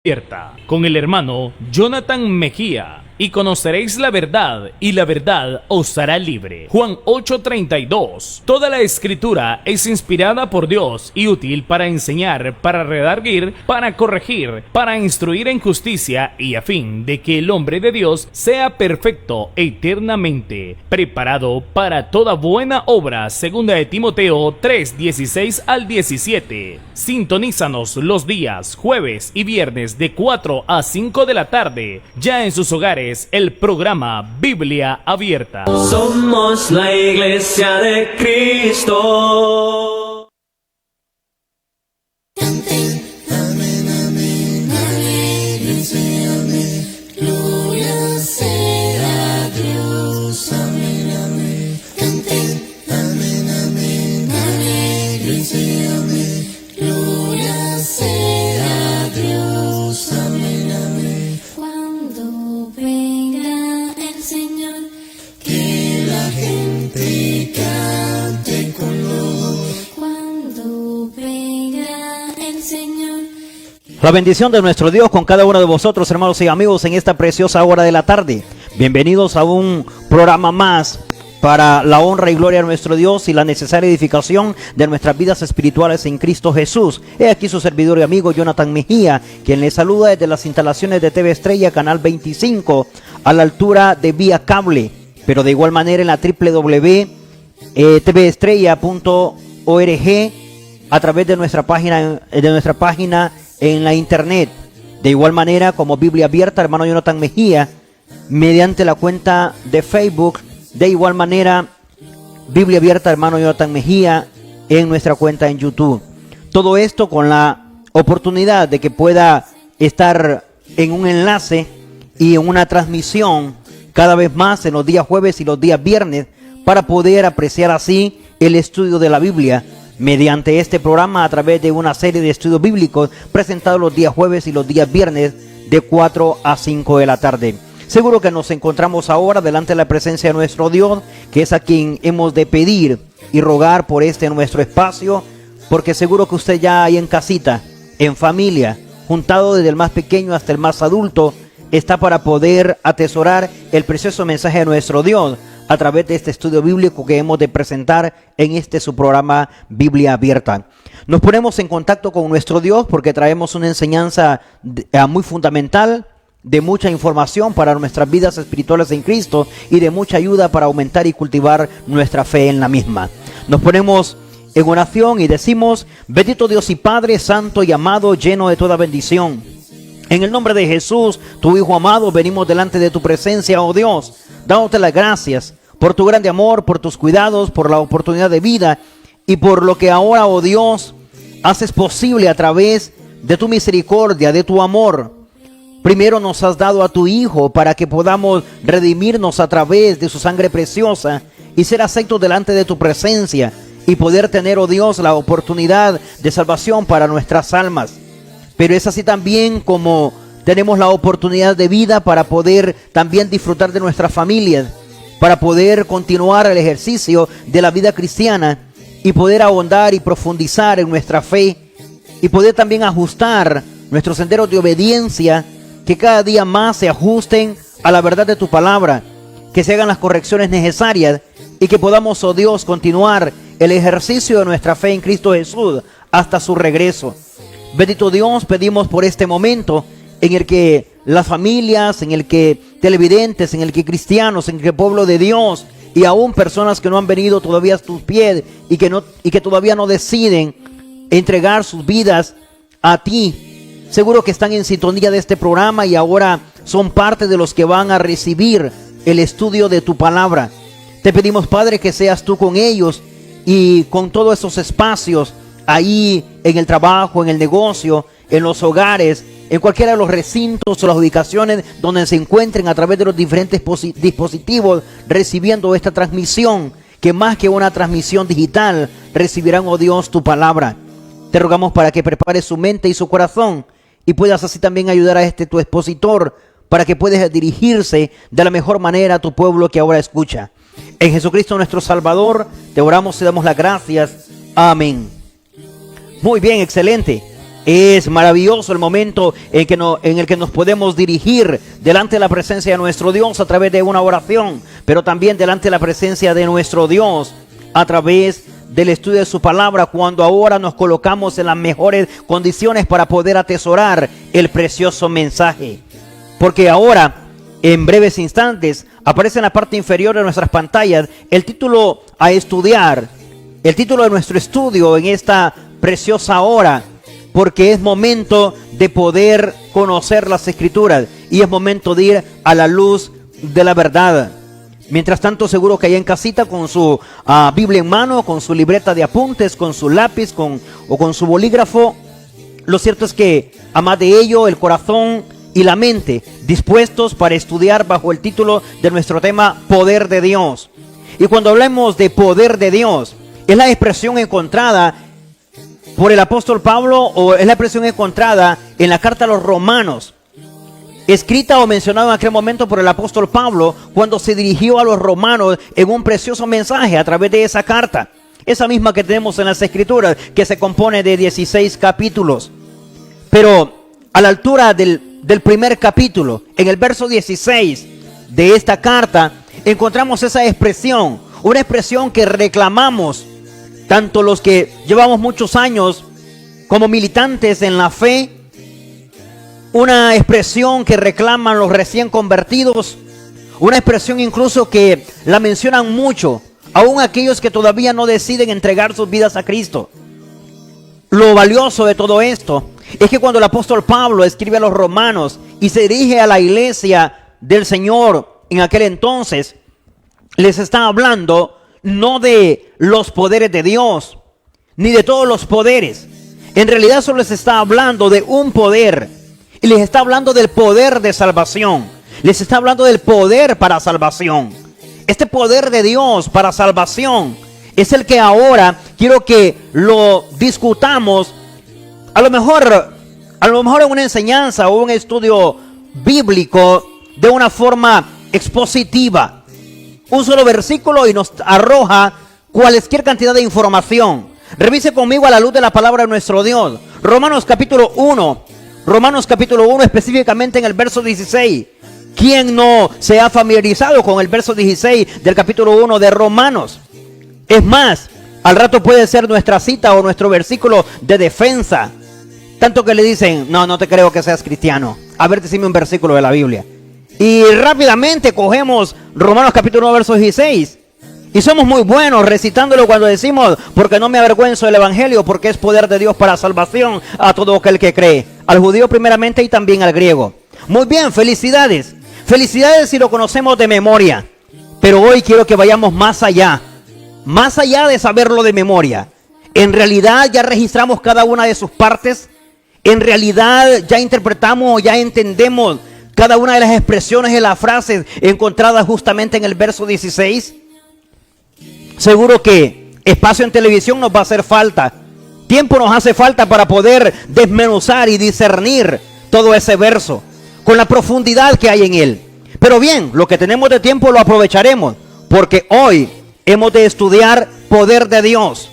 Abierta con el hermano Jonathan Mejía, y conoceréis la verdad, y la verdad os hará libre. Juan 8:32. Toda la escritura es inspirada por Dios y útil para enseñar, para redarguir, para corregir, para instruir en justicia, y a fin de que el hombre de Dios sea perfecto eternamente, preparado para toda buena obra. Segunda de Timoteo 3:16 al 17. Sintonízanos los días jueves y viernes de 4 a 5 de la tarde, ya en sus hogares, el programa Biblia Abierta. Somos la Iglesia de Cristo. Canten, amén, amén, alegrense, amén, gloria sea a Dios, amén, amén. Canten, amén, amén, alegrense, amén, gloria sea a Dios, amén, amén. Cuando venga el Señor, que la gente cante con los. Cuando venga el Señor. La bendición de nuestro Dios con cada uno de vosotros, hermanos y amigos, en esta preciosa hora de la tarde. Bienvenidos a un programa más para la honra y gloria de nuestro Dios y la necesaria edificación de nuestras vidas espirituales en Cristo Jesús. He aquí su servidor y amigo Jonathan Mejía, quien les saluda desde las instalaciones de TV Estrella, Canal 25, a la altura de vía cable, pero de igual manera en la www.tvestrella.org, a través de nuestra página en la internet. De igual manera como Biblia Abierta, hermano Jonathan Mejía, mediante la cuenta de Facebook. De igual manera, Biblia Abierta, hermano Jonathan Mejía, en nuestra cuenta en YouTube. Todo esto con la oportunidad de que pueda estar en un enlace y en una transmisión cada vez más en los días jueves y los días viernes, para poder apreciar así el estudio de la Biblia mediante este programa a través de una serie de estudios bíblicos presentados los días jueves y los días viernes de 4 a 5 de la tarde. Seguro que nos encontramos ahora delante de la presencia de nuestro Dios, que es a quien hemos de pedir y rogar por nuestro espacio, porque seguro que usted ya ahí en casita, en familia, juntado desde el más pequeño hasta el más adulto, está para poder atesorar el precioso mensaje de nuestro Dios a través de este estudio bíblico que hemos de presentar en su programa Biblia Abierta. Nos ponemos en contacto con nuestro Dios porque traemos una enseñanza muy fundamental, de mucha información para nuestras vidas espirituales en Cristo y de mucha ayuda para aumentar y cultivar nuestra fe en la misma. Nos ponemos en oración y decimos: bendito Dios y Padre santo y amado, lleno de toda bendición, en el nombre de Jesús, tu Hijo amado, venimos delante de tu presencia, oh Dios, dándote las gracias por tu grande amor, por tus cuidados, por la oportunidad de vida y por lo que ahora, oh Dios, haces posible a través de tu misericordia, de tu amor. Primero nos has dado a tu Hijo para que podamos redimirnos a través de su sangre preciosa y ser aceptos delante de tu presencia y poder tener, oh Dios, la oportunidad de salvación para nuestras almas. Pero es así también como tenemos la oportunidad de vida para poder también disfrutar de nuestras familias, para poder continuar el ejercicio de la vida cristiana y poder ahondar y profundizar en nuestra fe y poder también ajustar nuestros senderos de obediencia, que cada día más se ajusten a la verdad de tu palabra, que se hagan las correcciones necesarias y que podamos, oh Dios, continuar el ejercicio de nuestra fe en Cristo Jesús hasta su regreso. Bendito Dios, pedimos por este momento en el que las familias, en el que televidentes, en el que cristianos, en el que pueblo de Dios y aún personas que no han venido todavía a tus pies y que todavía no deciden entregar sus vidas a ti, seguro que están en sintonía de este programa y ahora son parte de los que van a recibir el estudio de tu palabra. Te pedimos, Padre, que seas tú con ellos y con todos esos espacios, ahí en el trabajo, en el negocio, en los hogares, en cualquiera de los recintos o las ubicaciones donde se encuentren a través de los diferentes dispositivos recibiendo esta transmisión, que más que una transmisión digital, recibirán, oh Dios, tu palabra. Te rogamos para que prepares su mente y su corazón y puedas así también ayudar a tu expositor para que pueda dirigirse de la mejor manera a tu pueblo que ahora escucha. En Jesucristo nuestro Salvador, te oramos y damos las gracias. Amén. Muy bien, excelente. Es maravilloso el momento en el que nos podemos dirigir delante de la presencia de nuestro Dios a través de una oración, pero también delante de la presencia de nuestro Dios a través del estudio de su palabra, cuando ahora nos colocamos en las mejores condiciones para poder atesorar el precioso mensaje. Porque ahora, en breves instantes, aparece en la parte inferior de nuestras pantallas el título a estudiar, el título de nuestro estudio en esta preciosa hora, porque es momento de poder conocer las Escrituras y es momento de ir a la luz de la verdad. Mientras tanto, seguro que allá en casita con su Biblia en mano, con su libreta de apuntes, con su lápiz o con su bolígrafo, lo cierto es que, además de ello, el corazón y la mente dispuestos para estudiar bajo el título de nuestro tema, Poder de Dios. Y cuando hablamos de poder de Dios, es la expresión encontrada por el apóstol Pablo, o es la expresión encontrada en la carta a los Romanos, escrita o mencionada en aquel momento por el apóstol Pablo cuando se dirigió a los romanos en un precioso mensaje a través de esa carta, esa misma que tenemos en las Escrituras, que se compone de 16 capítulos. Pero a la altura del primer capítulo, en el verso 16 de esta carta, encontramos esa expresión, una expresión que reclamamos tanto los que llevamos muchos años como militantes en la fe, una expresión que reclaman los recién convertidos, una expresión incluso que la mencionan mucho, aún aquellos que todavía no deciden entregar sus vidas a Cristo. Lo valioso de todo esto es que cuando el apóstol Pablo escribe a los romanos y se dirige a la iglesia del Señor en aquel entonces, les está hablando no de los poderes de Dios, ni de todos los poderes. En realidad solo les está hablando de un poder. Y les está hablando del poder de salvación. Les está hablando del poder para salvación. Este poder de Dios para salvación es el que ahora quiero que lo discutamos. A lo mejor en una enseñanza o un estudio bíblico de una forma expositiva. Un solo versículo y nos arroja cualquier cantidad de información. Revise conmigo a la luz de la palabra de nuestro Dios. Romanos capítulo 1, específicamente en el verso 16. ¿Quién no se ha familiarizado con el verso 16 del capítulo 1 de Romanos? Es más, al rato puede ser nuestra cita o nuestro versículo de defensa. Tanto que le dicen, no te creo que seas cristiano. A ver, decime un versículo de la Biblia. Y rápidamente cogemos Romanos capítulo 1, verso 16. Y somos muy buenos recitándolo cuando decimos, porque no me avergüenzo del evangelio, porque es poder de Dios para salvación a todo aquel que cree, al judío primeramente y también al griego. Muy bien, felicidades. Felicidades si lo conocemos de memoria. Pero hoy quiero que vayamos más allá de saberlo de memoria. En realidad ya registramos cada una de sus partes. En realidad ya interpretamos, ya entendemos cada una de las expresiones de las frases encontradas justamente en el verso 16. Seguro que espacio en televisión nos va a hacer falta. Tiempo nos hace falta para poder desmenuzar y discernir todo ese verso con la profundidad que hay en él. Pero bien, lo que tenemos de tiempo lo aprovecharemos, porque hoy hemos de estudiar poder de Dios.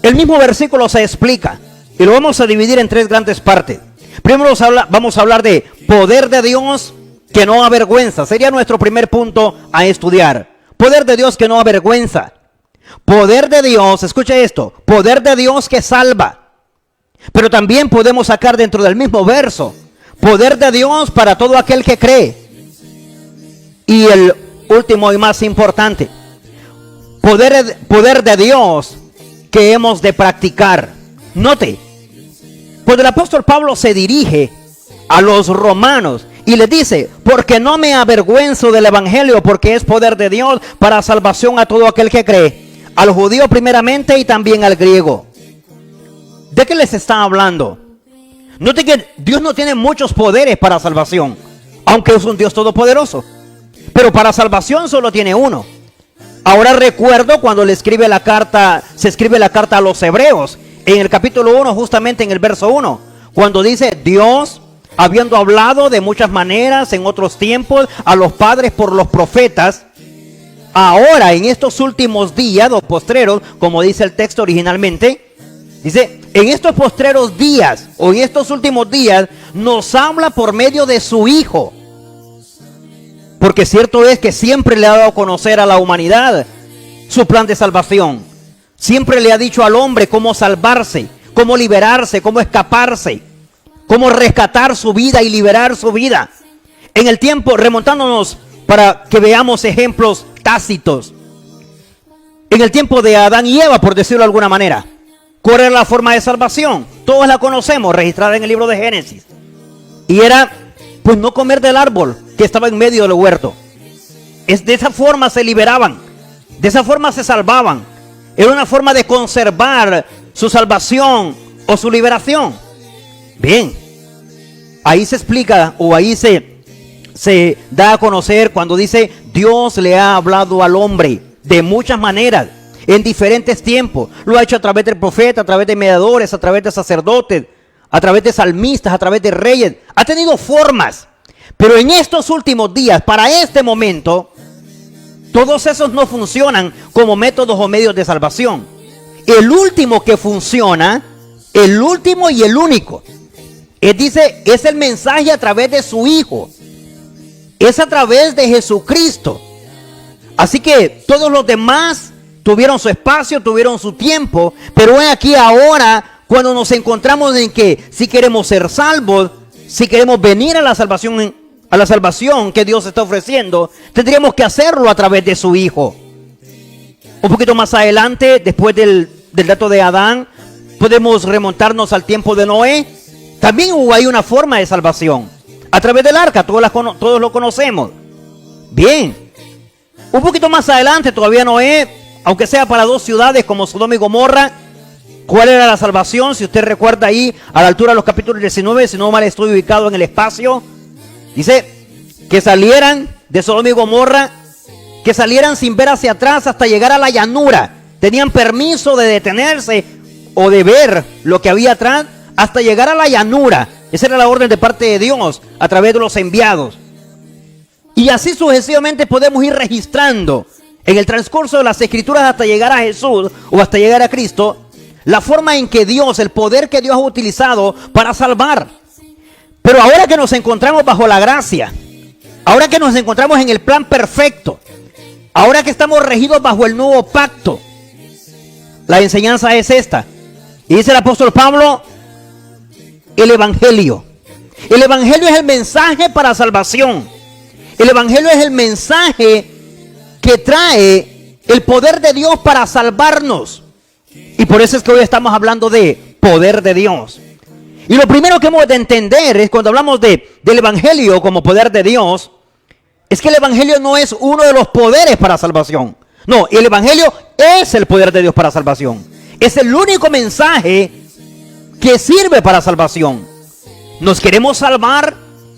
El mismo versículo se explica y lo vamos a dividir en tres grandes partes. Primero vamos a hablar de poder de Dios que no avergüenza. Sería nuestro primer punto a estudiar. Poder de Dios que no avergüenza. Poder de Dios, escuche esto, poder de Dios que salva. Pero también podemos sacar dentro del mismo verso, poder de Dios para todo aquel que cree. Y el último y más importante, poder de Dios que hemos de practicar. Note, cuando el apóstol Pablo se dirige a los romanos y les dice, porque no me avergüenzo del evangelio, porque es poder de Dios para salvación a todo aquel que cree, al judío primeramente y también al griego. ¿De qué les está hablando? Note que Dios no tiene muchos poderes para salvación, aunque es un Dios todopoderoso, pero para salvación solo tiene uno. Ahora recuerdo cuando se escribe la carta a los hebreos, en el capítulo 1, justamente en el verso 1, cuando dice, Dios, habiendo hablado de muchas maneras en otros tiempos a los padres por los profetas, ahora en estos últimos días, los postreros, como dice el texto originalmente, dice, en estos postreros días o en estos últimos días nos habla por medio de su Hijo. Porque cierto es que siempre le ha dado a conocer a la humanidad su plan de salvación. Siempre le ha dicho al hombre cómo salvarse, cómo liberarse, cómo escaparse, cómo rescatar su vida y liberar su vida. En el tiempo, remontándonos para que veamos ejemplos tácitos. En el tiempo de Adán y Eva, por decirlo de alguna manera, ¿cuál era la forma de salvación? Todos la conocemos, registrada en el libro de Génesis. Y era, pues, no comer del árbol que estaba en medio del huerto. De esa forma se liberaban, de esa forma se salvaban. Era una forma de conservar su salvación o su liberación. Bien, ahí se explica o ahí se da a conocer cuando dice Dios le ha hablado al hombre de muchas maneras, en diferentes tiempos. Lo ha hecho a través del profeta, a través de mediadores, a través de sacerdotes, a través de salmistas, a través de reyes. Ha tenido formas. Pero en estos últimos días, para este momento, todos esos no funcionan como métodos o medios de salvación. El último que funciona, el último y el único, dice, es el mensaje a través de su Hijo. Es a través de Jesucristo. Así que todos los demás tuvieron su espacio, tuvieron su tiempo, pero es aquí ahora cuando nos encontramos en que si queremos ser salvos, si queremos venir a la salvación que Dios está ofreciendo, tendríamos que hacerlo a través de su Hijo. Un poquito más adelante, después del dato de Adán, podemos remontarnos al tiempo de Noé. También hubo ahí una forma de salvación a través del arca, todos lo conocemos. Bien, un poquito más adelante, todavía Noé, aunque sea para 2 ciudades como Sodoma y Gomorra, ¿cuál era la salvación? Si usted recuerda ahí, a la altura de los capítulos 19, si no mal estoy ubicado en el espacio, dice que salieran de Sodoma y Gomorra, que salieran sin ver hacia atrás hasta llegar a la llanura. Tenían permiso de detenerse o de ver lo que había atrás hasta llegar a la llanura. Esa era la orden de parte de Dios a través de los enviados. Y así sucesivamente podemos ir registrando en el transcurso de las Escrituras hasta llegar a Jesús o hasta llegar a Cristo, la forma en que Dios, el poder que Dios ha utilizado para salvar. Pero ahora que nos encontramos bajo la gracia, ahora que nos encontramos en el plan perfecto, ahora que estamos regidos bajo el nuevo pacto, la enseñanza es esta. Y dice el apóstol Pablo, el Evangelio. El Evangelio es el mensaje para salvación. El Evangelio es el mensaje que trae el poder de Dios para salvarnos. Y por eso es que hoy estamos hablando de poder de Dios. Y lo primero que hemos de entender es cuando hablamos del Evangelio como poder de Dios, es que el Evangelio no es uno de los poderes para salvación. No, el Evangelio es el poder de Dios para salvación. Es el único mensaje que sirve para salvación. Nos queremos salvar,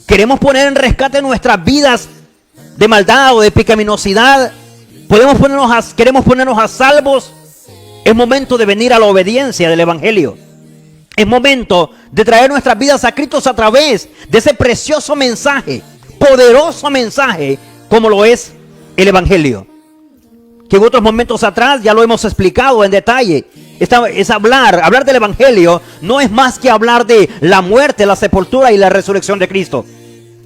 queremos poner en rescate nuestras vidas de maldad o de pecaminosidad, queremos ponernos a salvos. Es momento de venir a la obediencia del Evangelio. Es momento de traer nuestras vidas a Cristo a través de ese precioso mensaje, poderoso mensaje, como lo es el Evangelio. Que en otros momentos atrás ya lo hemos explicado en detalle. Es hablar del Evangelio no es más que hablar de la muerte, la sepultura y la resurrección de Cristo.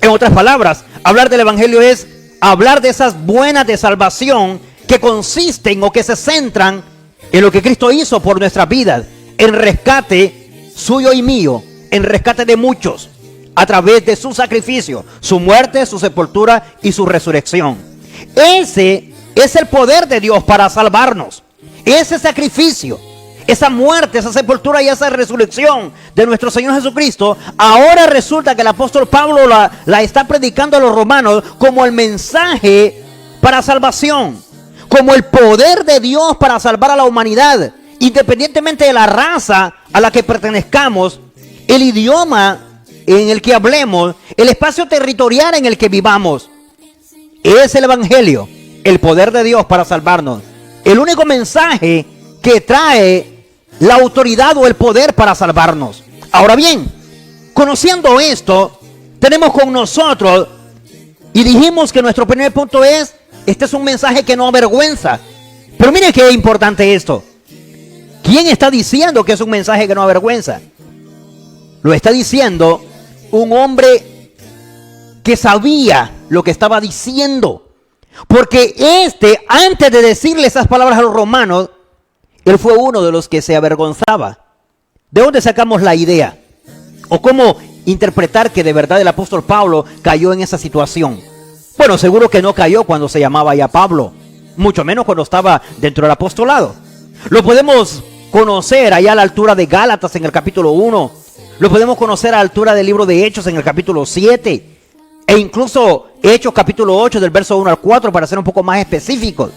En otras palabras, hablar del Evangelio es hablar de esas buenas de salvación que consisten o que se centran en lo que Cristo hizo por nuestras vidas, en rescate suyo y mío, en rescate de muchos, a través de su sacrificio, su muerte, su sepultura y su resurrección. Ese es el poder de Dios para salvarnos. Ese sacrificio, esa muerte, esa sepultura y esa resurrección de nuestro Señor Jesucristo, ahora resulta que el apóstol Pablo la está predicando a los romanos como el mensaje para salvación, como el poder de Dios para salvar a la humanidad, independientemente de la raza a la que pertenezcamos, el idioma en el que hablemos, el espacio territorial en el que vivamos. Es el Evangelio, el poder de Dios para salvarnos, el único mensaje que trae la autoridad o el poder para salvarnos. Ahora bien, conociendo esto, tenemos con nosotros, y dijimos que nuestro primer punto es, este es un mensaje que no avergüenza. Pero mire qué importante esto, ¿Quién está diciendo que es un mensaje que no avergüenza? Lo está diciendo un hombre que sabía lo que estaba diciendo. Porque antes de decirle esas palabras a los romanos, él fue uno de los que se avergonzaba. ¿De dónde sacamos la idea? ¿O cómo interpretar que de verdad el apóstol Pablo cayó en esa situación? Bueno, seguro que no cayó cuando se llamaba ya Pablo, mucho menos cuando estaba dentro del apostolado. Lo podemos conocer allá a la altura de Gálatas en el capítulo 1. Lo podemos conocer a la altura del libro de Hechos en el capítulo 7. E incluso Hechos capítulo 8 del verso 1 al 4 para ser un poco más específicos.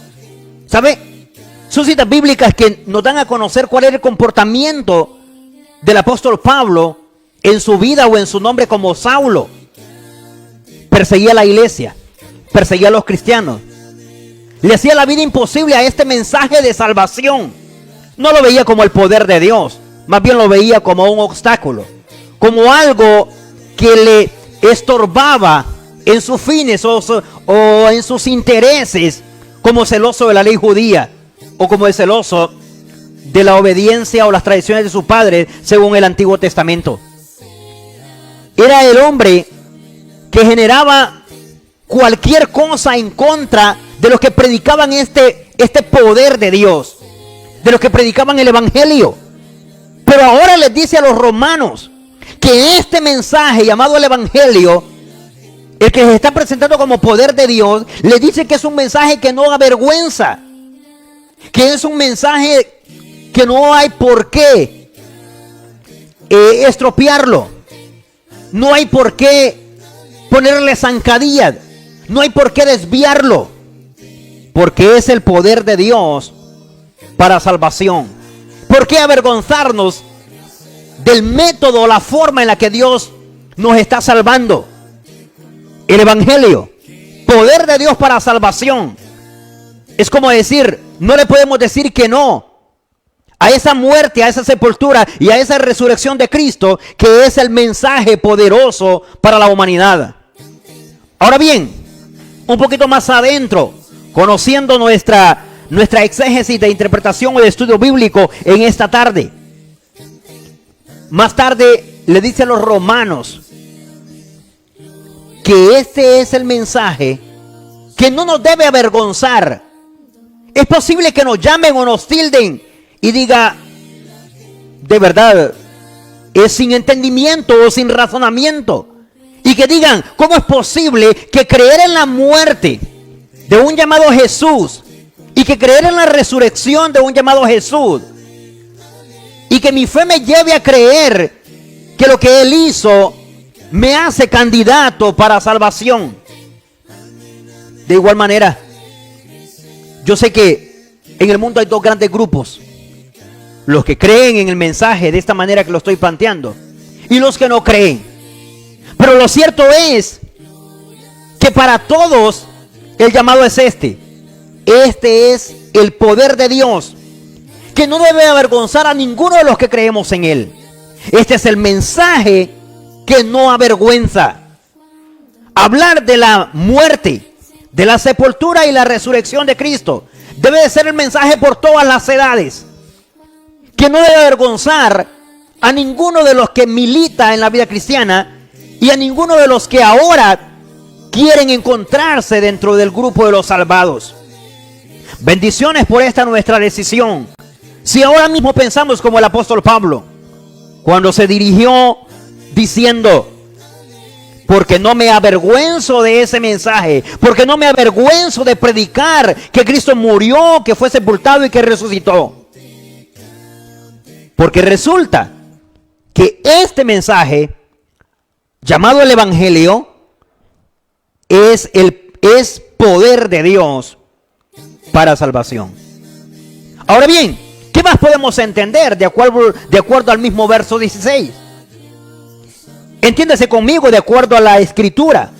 ¿Sabe? Son citas bíblicas que nos dan a conocer cuál era el comportamiento del apóstol Pablo en su vida o en su nombre como Saulo. Perseguía a la iglesia, perseguía a los cristianos, le hacía la vida imposible a este mensaje de salvación. No lo veía como el poder de Dios, más bien lo veía como un obstáculo, como algo que le estorbaba en sus fines o en sus intereses, como celoso de la ley judía o como el celoso de la obediencia o las tradiciones de su padre según el Antiguo Testamento. Era el hombre que generaba cualquier cosa en contra de los que predicaban este poder de Dios, de los que predicaban el evangelio. Pero ahora les dice a los romanos que este mensaje llamado el evangelio, el que se está presentando como poder de Dios, les dice que es un mensaje que no avergüenza, que es un mensaje que no hay por qué estropearlo, no hay por qué ponerle zancadillas, no hay por qué desviarlo, porque es el poder de Dios para salvación. ¿Por qué avergonzarnos del método o la forma en la que Dios nos está salvando? El evangelio, poder de Dios para salvación. Es como decir, no le podemos decir que no a esa muerte, a esa sepultura y a esa resurrección de Cristo, que es el mensaje poderoso para la humanidad. Ahora bien, un poquito más adentro, conociendo nuestra exégesis de interpretación o de estudio bíblico en esta tarde. Más tarde le dice a los romanos que este es el mensaje que no nos debe avergonzar. Es posible que nos llamen o nos tilden y diga, de verdad, es sin entendimiento o sin razonamiento. Y que digan, ¿cómo es posible que creer en la muerte de un llamado Jesús y que creer en la resurrección de un llamado Jesús y que mi fe me lleve a creer que lo que Él hizo me hace candidato para salvación? De igual manera, yo sé que en el mundo hay dos grandes grupos: los que creen en el mensaje de esta manera que lo estoy planteando y los que no creen. Pero lo cierto es que para todos el llamado es este. Este es el poder de Dios que no debe avergonzar a ninguno de los que creemos en Él. Este es el mensaje que no avergüenza. Hablar de la muerte, de la sepultura y la resurrección de Cristo debe de ser el mensaje por todas las edades, que no debe avergonzar a ninguno de los que milita en la vida cristiana y a ninguno de los que ahora quieren encontrarse dentro del grupo de los salvados. Bendiciones por esta nuestra decisión. Si ahora mismo pensamos como el apóstol Pablo, cuando se dirigió diciendo, porque no me avergüenzo de ese mensaje, porque no me avergüenzo de predicar que Cristo murió, que fue sepultado y que resucitó. Porque resulta que este mensaje, llamado el evangelio, es poder de Dios para salvación. Ahora bien, ¿qué más podemos entender de acuerdo al mismo verso 16? Entiéndase conmigo de acuerdo a la escritura,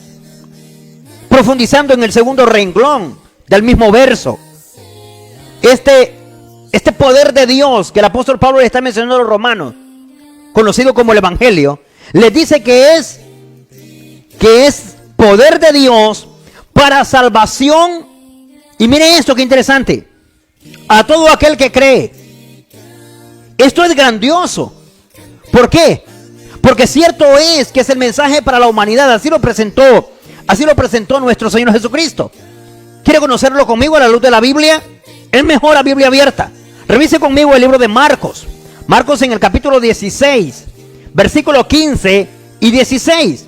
profundizando en el segundo renglón del mismo verso. Este poder de Dios que el apóstol Pablo le está mencionando a los romanos, conocido como el evangelio, les dice que es poder de Dios para salvación. Y miren esto, qué interesante: a todo aquel que cree. Esto es grandioso. ¿Por qué? Porque cierto es que es el mensaje para la humanidad. Así lo presentó nuestro Señor Jesucristo. ¿Quiere conocerlo conmigo a la luz de la Biblia? Es mejor la Biblia abierta. Revise conmigo el libro de Marcos. Marcos en el capítulo 16, versículo 15 y 16.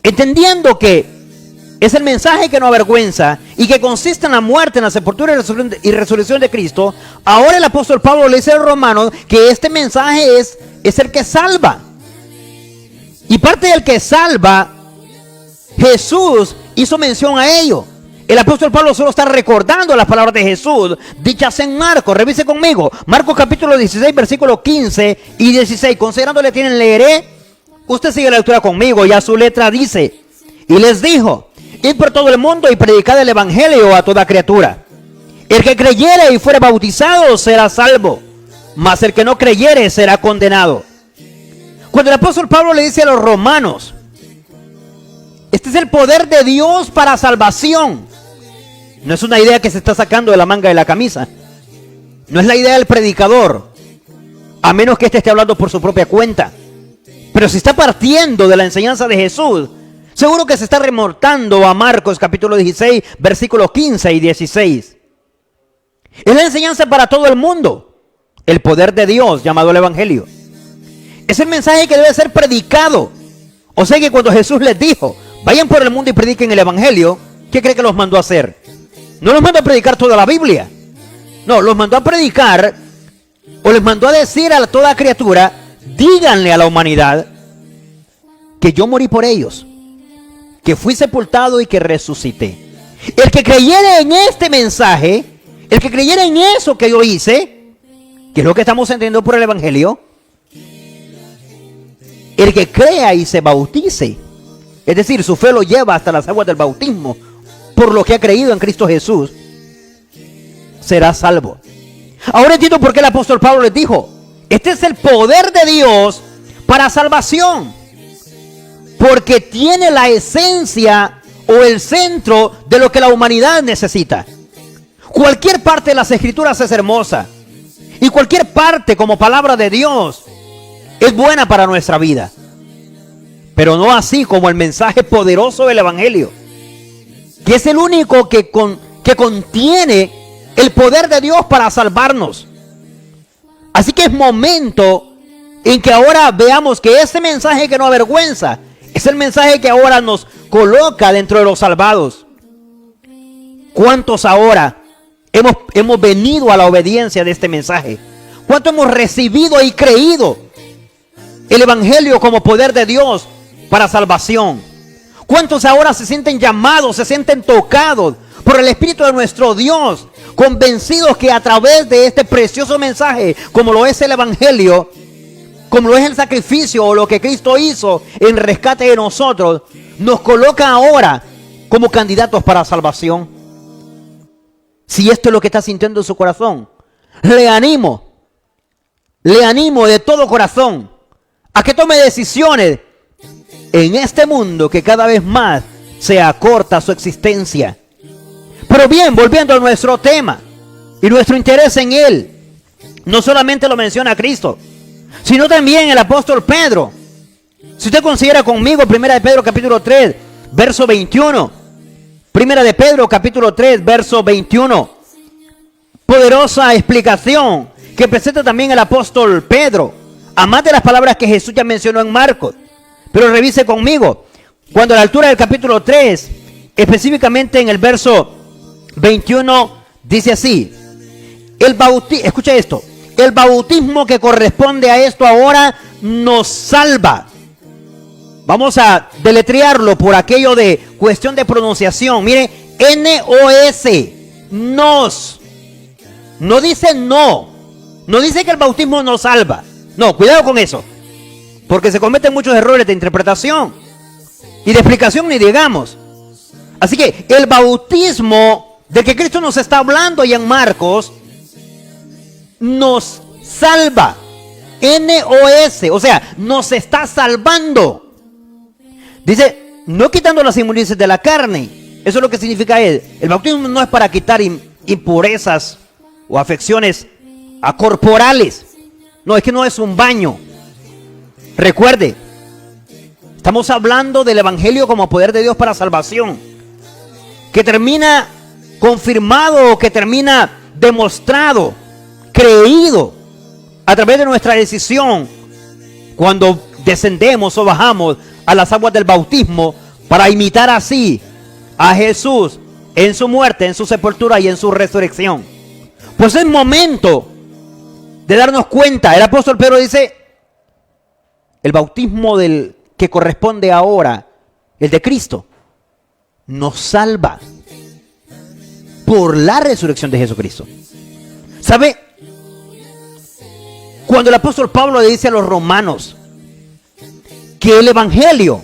Entendiendo que es el mensaje que no avergüenza y que consiste en la muerte, en la sepultura y resurrección de Cristo. Ahora el apóstol Pablo le dice a los romanos que este mensaje es el que salva. Y parte del que salva, Jesús hizo mención a ello. El apóstol Pablo solo está recordando las palabras de Jesús dichas en Marcos. Revise conmigo. Marcos capítulo 16, versículos 15 y 16. Considerándole tienen, leeré. Usted sigue la lectura conmigo. Ya su letra dice: y les dijo: id por todo el mundo y predicad el evangelio a toda criatura. El que creyere y fuere bautizado será salvo, mas el que no creyere será condenado. Cuando el apóstol Pablo le dice a los romanos: este es el poder de Dios para salvación. No es una idea que se está sacando de la manga de la camisa. No es la idea del predicador, a menos que éste esté hablando por su propia cuenta. Pero si está partiendo de la enseñanza de Jesús, seguro que se está remontando a Marcos capítulo 16, versículos 15 y 16. Es la enseñanza para todo el mundo. El poder de Dios llamado el evangelio. Es el mensaje que debe ser predicado. O sea que cuando Jesús les dijo: vayan por el mundo y prediquen el evangelio, ¿qué cree que los mandó a hacer? No los mandó a predicar toda la Biblia. No, los mandó a predicar, o les mandó a decir a toda criatura: díganle a la humanidad que yo morí por ellos, que fui sepultado y que resucité. El que creyera en este mensaje, el que creyera en eso que yo hice, que es lo que estamos entendiendo por el evangelio, el que crea y se bautice, es decir, su fe lo lleva hasta las aguas del bautismo, por lo que ha creído en Cristo Jesús, será salvo. Ahora entiendo por qué el apóstol Pablo les dijo: este es el poder de Dios para salvación, porque tiene la esencia o el centro de lo que la humanidad necesita. Cualquier parte de las Escrituras es hermosa, y cualquier parte como palabra de Dios es buena para nuestra vida, pero no así como el mensaje poderoso del evangelio, que es el único que contiene el poder de Dios para salvarnos. Así que es momento en que ahora veamos que ese mensaje que no avergüenza es el mensaje que ahora nos coloca dentro de los salvados. ¿Cuántos ahora hemos venido a la obediencia de este mensaje? ¿Cuántos hemos recibido y creído el evangelio como poder de Dios para salvación? ¿Cuántos ahora se sienten llamados, se sienten tocados por el Espíritu de nuestro Dios, convencidos que a través de este precioso mensaje, como lo es el evangelio, como lo es el sacrificio o lo que Cristo hizo en rescate de nosotros, nos coloca ahora como candidatos para salvación? Si esto es lo que está sintiendo en su corazón, le animo de todo corazón a que tome decisiones en este mundo que cada vez más se acorta su existencia. Pero bien, volviendo a nuestro tema y nuestro interés en él, no solamente lo menciona Cristo, sino también el apóstol Pedro. Si usted considera conmigo 1 de Pedro capítulo 3, verso 21. 1 de Pedro capítulo 3, verso 21. Poderosa explicación que presenta también el apóstol Pedro, a más de las palabras que Jesús ya mencionó en Marcos. Pero revise conmigo, cuando a la altura del capítulo 3, específicamente en el verso 21, dice así: escucha esto, el bautismo que corresponde a esto ahora nos salva. Vamos a deletrearlo por aquello de cuestión de pronunciación. Mire, N-O-S, nos. No dice no. No dice que el bautismo nos salva. No, cuidado con eso, porque se cometen muchos errores de interpretación y de explicación, ni digamos. Así que el bautismo de que Cristo nos está hablando y en Marcos nos salva. N-O-S, o sea, nos está salvando. Dice, no quitando las inmundicias de la carne. Eso es lo que significa él. El bautismo no es para quitar impurezas o afecciones corporales. No, es que no es un baño. Recuerde, estamos hablando del Evangelio como poder de Dios para salvación, que termina confirmado, que termina demostrado, creído a través de nuestra decisión cuando descendemos o bajamos a las aguas del bautismo para imitar así a Jesús en su muerte, en su sepultura y en su resurrección. Pues es momento de darnos cuenta. El apóstol Pedro dice: el bautismo del que corresponde ahora, el de Cristo, nos salva por la resurrección de Jesucristo. ¿Sabe? Cuando el apóstol Pablo le dice a los romanos que el Evangelio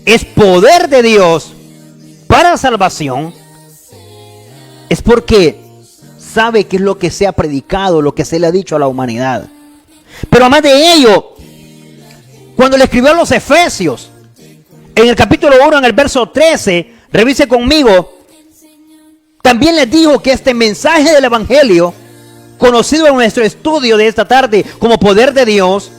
es poder de Dios para salvación, es porque sabe qué es lo que se ha predicado, lo que se le ha dicho a la humanidad. Pero además de ello, cuando le escribió a los Efesios, en el capítulo 1, en el verso 13, revise conmigo, también les dijo que este mensaje del Evangelio, conocido en nuestro estudio de esta tarde como poder de Dios,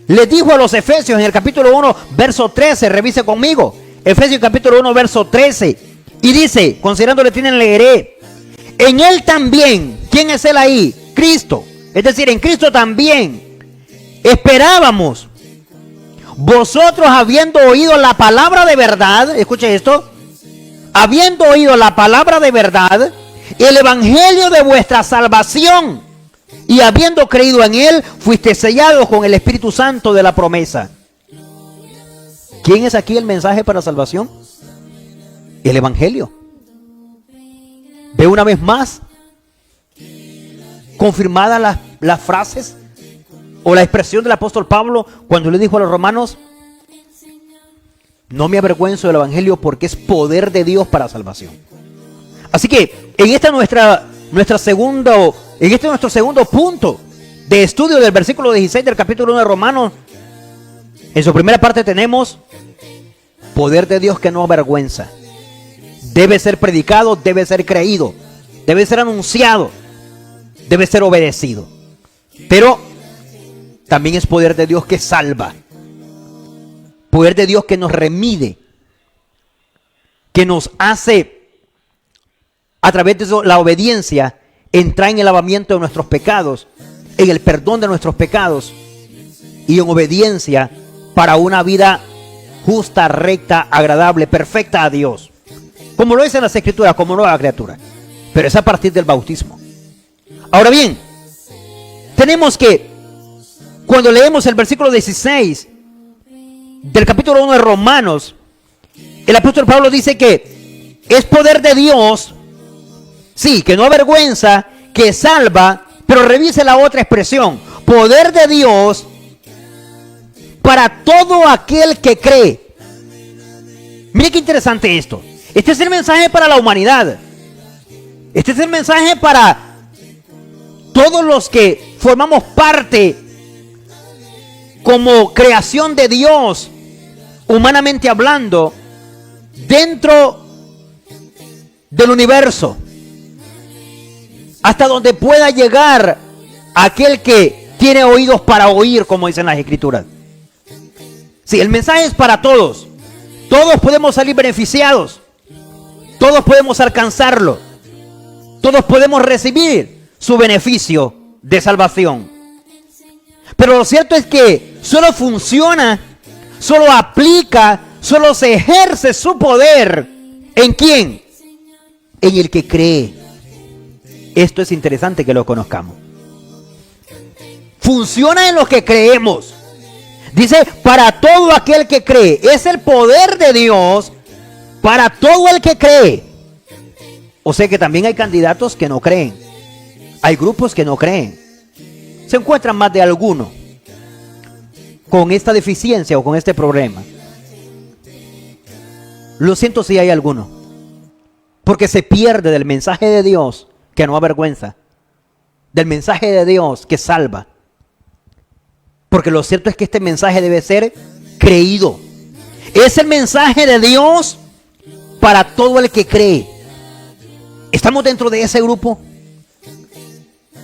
les dijo a los Efesios en el capítulo 1, verso 13, revise conmigo, Efesios capítulo 1, verso 13, y dice, considerándole tienen, leeré, en él también, ¿quién es él ahí? Cristo, es decir, en Cristo también esperábamos, vosotros habiendo oído la palabra de verdad, escuche esto, habiendo oído la palabra de verdad, el evangelio de vuestra salvación, y habiendo creído en él, fuiste sellados con el Espíritu Santo de la promesa. ¿Quién es aquí el mensaje para salvación? El evangelio. Ve una vez más confirmadas las frases o la expresión del apóstol Pablo cuando le dijo a los romanos: no me avergüenzo del evangelio porque es poder de Dios para salvación. Así que en este nuestro segundo punto de estudio del versículo 16 del capítulo 1 de Romanos, en su primera parte tenemos poder de Dios que no avergüenza. Debe ser predicado, debe ser creído, debe ser anunciado, debe ser obedecido. Pero también es poder de Dios que salva. Poder de Dios que nos remide, que nos hace, a través de la obediencia, entrar en el lavamiento de nuestros pecados, en el perdón de nuestros pecados y en obediencia para una vida justa, recta, agradable, perfecta a Dios. Como lo dice en las Escrituras, como nueva criatura. Pero es a partir del bautismo. Ahora bien, tenemos que, cuando leemos el versículo 16 del capítulo 1 de Romanos, el apóstol Pablo dice que es poder de Dios, sí, que no avergüenza, que salva, pero revise la otra expresión, poder de Dios para todo aquel que cree. Mire qué interesante esto. Este es el mensaje para la humanidad. Este es el mensaje para todos los que formamos parte como creación de Dios, humanamente hablando, dentro del universo, hasta donde pueda llegar aquel que tiene oídos para oír, como dicen las Escrituras. Sí, el mensaje es para todos. Todos podemos salir beneficiados. Todos podemos alcanzarlo. Todos podemos recibir su beneficio de salvación. Pero lo cierto es que solo funciona, solo aplica, solo se ejerce su poder. ¿En quién? En el que cree. Esto es interesante que lo conozcamos. Funciona en los que creemos. Dice, para todo aquel que cree. Es el poder de Dios para todo el que cree. O sea que también hay candidatos que no creen. Hay grupos que no creen. Se encuentran más de alguno con esta deficiencia o con este problema. Lo siento si hay alguno. Porque se pierde del mensaje de Dios que no avergüenza. Del mensaje de Dios que salva. Porque lo cierto es que este mensaje debe ser creído. Es el mensaje de Dios para todo el que cree. ¿Estamos dentro de ese grupo?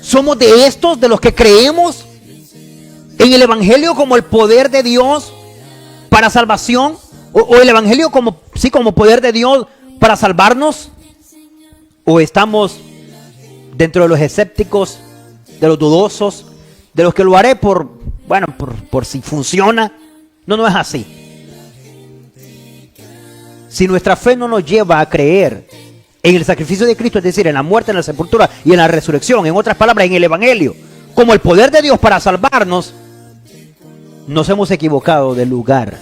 ¿Somos de estos, de los que creemos en el Evangelio como el poder de Dios para salvación? ¿O el Evangelio como poder de Dios para salvarnos? ¿O estamos dentro de los escépticos, de los dudosos, de los que lo haré por si funciona? No es así. Si nuestra fe no nos lleva a creer en el sacrificio de Cristo, es decir, en la muerte, en la sepultura y en la resurrección, en otras palabras, en el Evangelio, como el poder de Dios para salvarnos, nos hemos equivocado de lugar.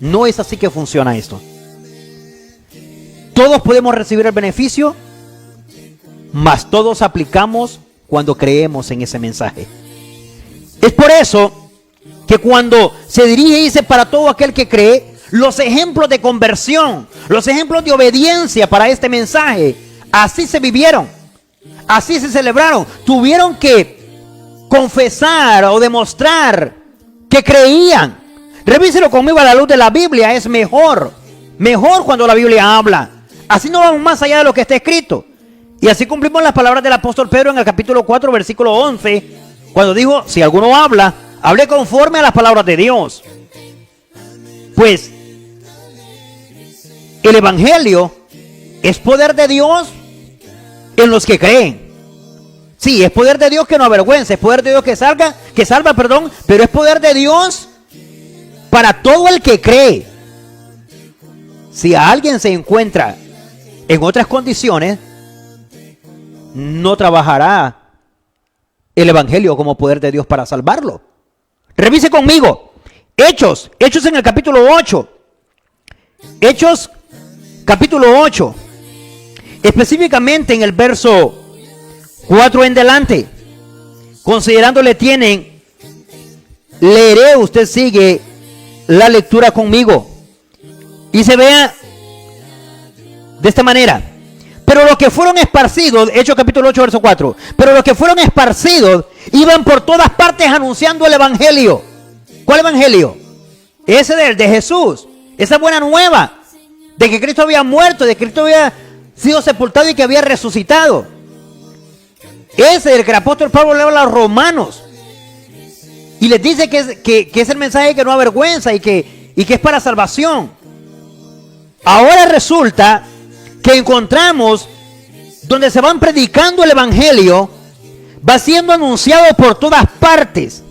No es así que funciona esto. Todos podemos recibir el beneficio, mas todos aplicamos cuando creemos en ese mensaje. Es por eso que cuando se dirige y dice para todo aquel que cree, los ejemplos de conversión, los ejemplos de obediencia para este mensaje, así se vivieron, así se celebraron. Tuvieron que confesar o demostrar que creían. Revíselo conmigo a la luz de la Biblia. Es mejor cuando la Biblia habla. Así no vamos más allá de lo que está escrito. Y así cumplimos las palabras del apóstol Pedro en el capítulo 4, versículo 11, cuando dijo, si alguno habla, hable conforme a las palabras de Dios. Pues el Evangelio es poder de Dios en los que creen. Sí, es poder de Dios que no avergüenza, es poder de Dios que salva, pero es poder de Dios para todo el que cree. Si alguien se encuentra en otras condiciones, no trabajará el Evangelio como poder de Dios para salvarlo. Revise conmigo Hechos en el capítulo 8. Hechos capítulo 8, específicamente en el verso 4 en delante. Considerándole tienen, leeré, usted sigue la lectura conmigo y se vea de esta manera. Pero los que fueron esparcidos, Hechos capítulo 8 verso 4, pero los que fueron esparcidos iban por todas partes anunciando el Evangelio. ¿Cuál Evangelio? Ese de Jesús, esa buena nueva de que Cristo había muerto, de que Cristo había sido sepultado y que había resucitado. Ese del que el apóstol Pablo le habla a los romanos y les dice que es el mensaje que no avergüenza y que es para salvación. Ahora resulta que encontramos donde se van predicando el Evangelio, va siendo anunciado por todas partes.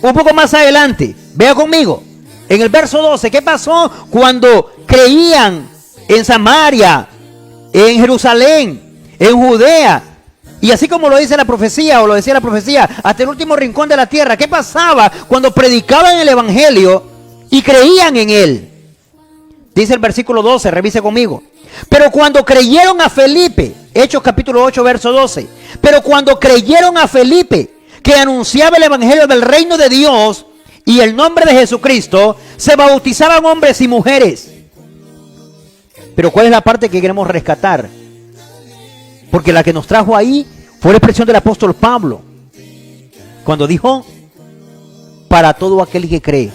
Un poco más adelante, vea conmigo, en el verso 12, ¿qué pasó cuando creían en Samaria, en Jerusalén, en Judea? Y así como lo dice la profecía, o lo decía la profecía, hasta el último rincón de la tierra. ¿Qué pasaba cuando predicaban el Evangelio y creían en él? Dice el versículo 12, revise conmigo. Pero cuando creyeron a Felipe, Hechos capítulo 8, verso 12. Pero cuando creyeron a Felipe, que anunciaba el Evangelio del reino de Dios y el nombre de Jesucristo, se bautizaban hombres y mujeres. Pero ¿cuál es la parte que queremos rescatar? Porque la que nos trajo ahí fue la expresión del apóstol Pablo, cuando dijo, para todo aquel que cree.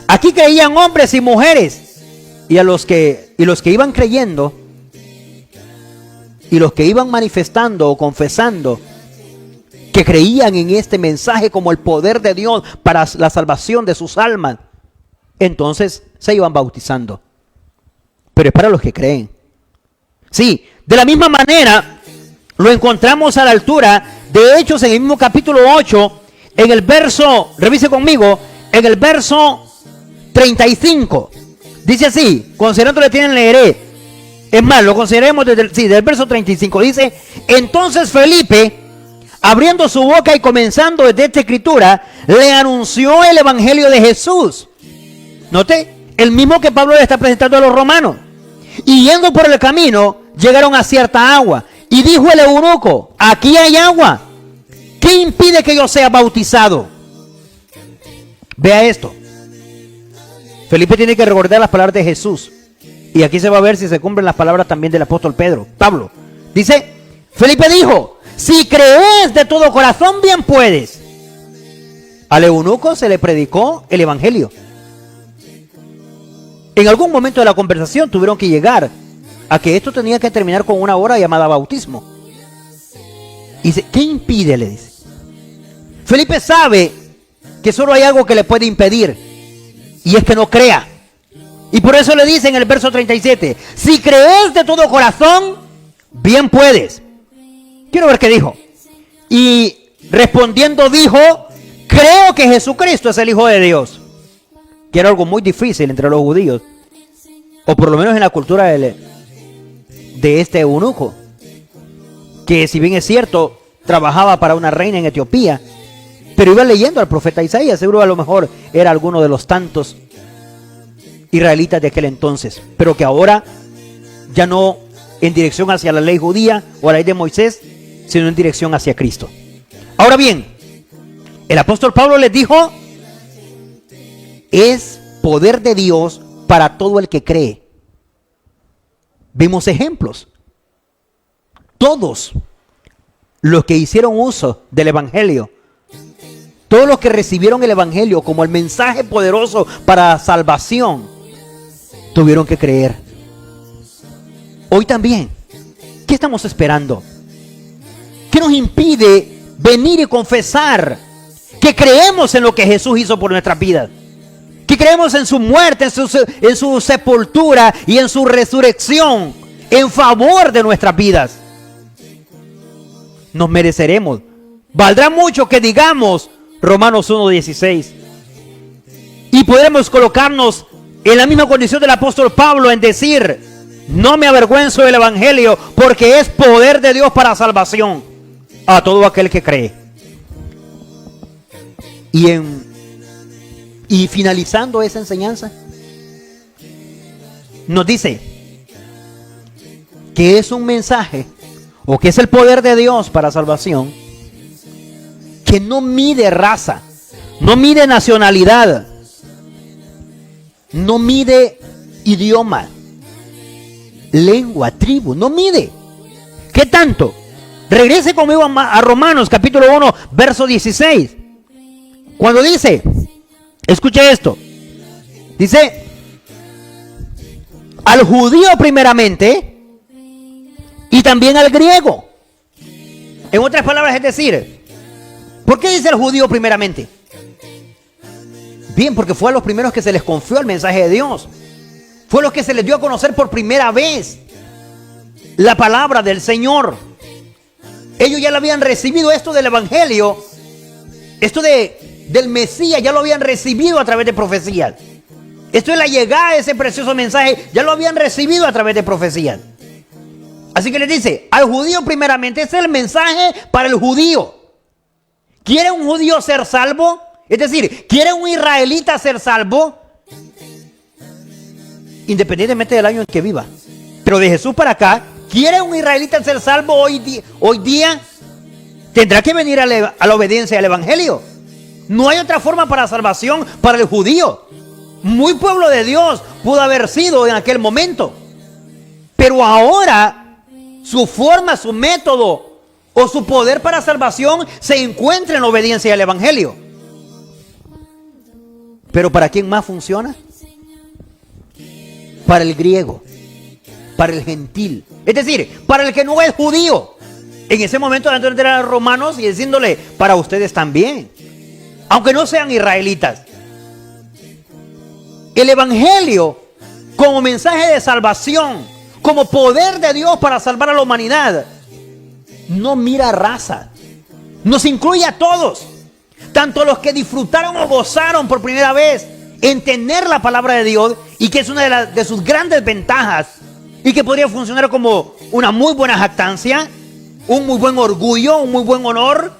Aquí creían hombres y mujeres. Y los que iban creyendo y los que iban manifestando o confesando que creían en este mensaje como el poder de Dios para la salvación de sus almas, entonces se iban bautizando. Pero es para los que creen. Sí, de la misma manera lo encontramos a la altura de Hechos en el mismo capítulo 8, en el verso, revise conmigo, en el verso 35. Dice así, considerándole tienen, leeré. Es más, lo consideremos desde el verso 35. Dice, entonces Felipe, abriendo su boca y comenzando desde esta escritura, le anunció el Evangelio de Jesús. Note, el mismo que Pablo le está presentando a los romanos. Y yendo por el camino, llegaron a cierta agua. Y dijo el eunuco, aquí hay agua. ¿Qué impide que yo sea bautizado? Vea esto. Felipe tiene que recordar las palabras de Jesús. Y aquí se va a ver si se cumplen las palabras también del apóstol Pablo. Dice, Felipe dijo, si crees de todo corazón, bien puedes. Al eunuco se le predicó el Evangelio. En algún momento de la conversación tuvieron que llegar a que esto tenía que terminar con una hora llamada bautismo. Y dice, ¿qué impide? Le dice. Felipe sabe que solo hay algo que le puede impedir, y es que no crea. Y por eso le dice en el verso 37, si crees de todo corazón, bien puedes. Quiero ver qué dijo. Y respondiendo dijo, creo que Jesucristo es el Hijo de Dios. Que era algo muy difícil entre los judíos, o por lo menos en la cultura de este eunuco, que si bien es cierto, trabajaba para una reina en Etiopía, pero iba leyendo al profeta Isaías. Seguro a lo mejor era alguno de los tantos israelitas de aquel entonces, pero que ahora ya no en dirección hacia la ley judía o la ley de Moisés, sino en dirección hacia Cristo. Ahora bien, el apóstol Pablo les dijo, es poder de Dios para todo el que cree. Vimos ejemplos. Todos los que hicieron uso del evangelio, todos los que recibieron el evangelio como el mensaje poderoso para salvación, tuvieron que creer. Hoy también, ¿qué estamos esperando? ¿Qué nos impide venir y confesar que creemos en lo que Jesús hizo por nuestras vidas? Que creemos en su muerte, en su sepultura y en su resurrección en favor de nuestras vidas. Nos mereceremos. Valdrá mucho que digamos Romanos 1:16. Y podremos colocarnos en la misma condición del apóstol Pablo en decir, no me avergüenzo del evangelio porque es poder de Dios para salvación a todo aquel que cree. Y finalizando esa enseñanza, nos dice que es un mensaje, o que es el poder de Dios para salvación, que no mide raza, no mide nacionalidad, no mide idioma, lengua, tribu, no mide. ¿Qué tanto? Regrese conmigo a Romanos capítulo 1, verso 16. Cuando dice, escuche esto, dice, al judío primeramente y también al griego. En otras palabras, es decir, ¿por qué dice el judío primeramente? Bien, porque fue a los primeros que se les confió el mensaje de Dios. Fue a los que se les dio a conocer por primera vez la palabra del Señor. Ellos ya lo habían recibido, esto del evangelio, esto del Mesías, ya lo habían recibido a través de profecías. Esto es la llegada de ese precioso mensaje, ya lo habían recibido a través de profecías. Así que les dice, al judío primeramente, ese es el mensaje para el judío. ¿Quiere un judío ser salvo? Es decir, ¿quiere un israelita ser salvo? Independientemente del año en que viva. Pero de Jesús para acá, ¿quiere un israelita ser salvo hoy día? Tendrá que venir a la obediencia al evangelio. No hay otra forma para salvación para el judío. Muy pueblo de Dios pudo haber sido en aquel momento. Pero ahora su forma, su método o su poder para salvación se encuentra en la obediencia al evangelio. ¿Pero para quién más funciona? Para el griego, para el gentil, es decir, para el que no es judío. En ese momento antes de los romanos y diciéndole, para ustedes también, aunque no sean israelitas. El evangelio como mensaje de salvación, como poder de Dios para salvar a la humanidad, no mira raza, nos incluye a todos, tanto los que disfrutaron o gozaron por primera vez en tener la palabra de Dios, y que es una de sus grandes ventajas y que podría funcionar como una muy buena jactancia, un muy buen orgullo, un muy buen honor,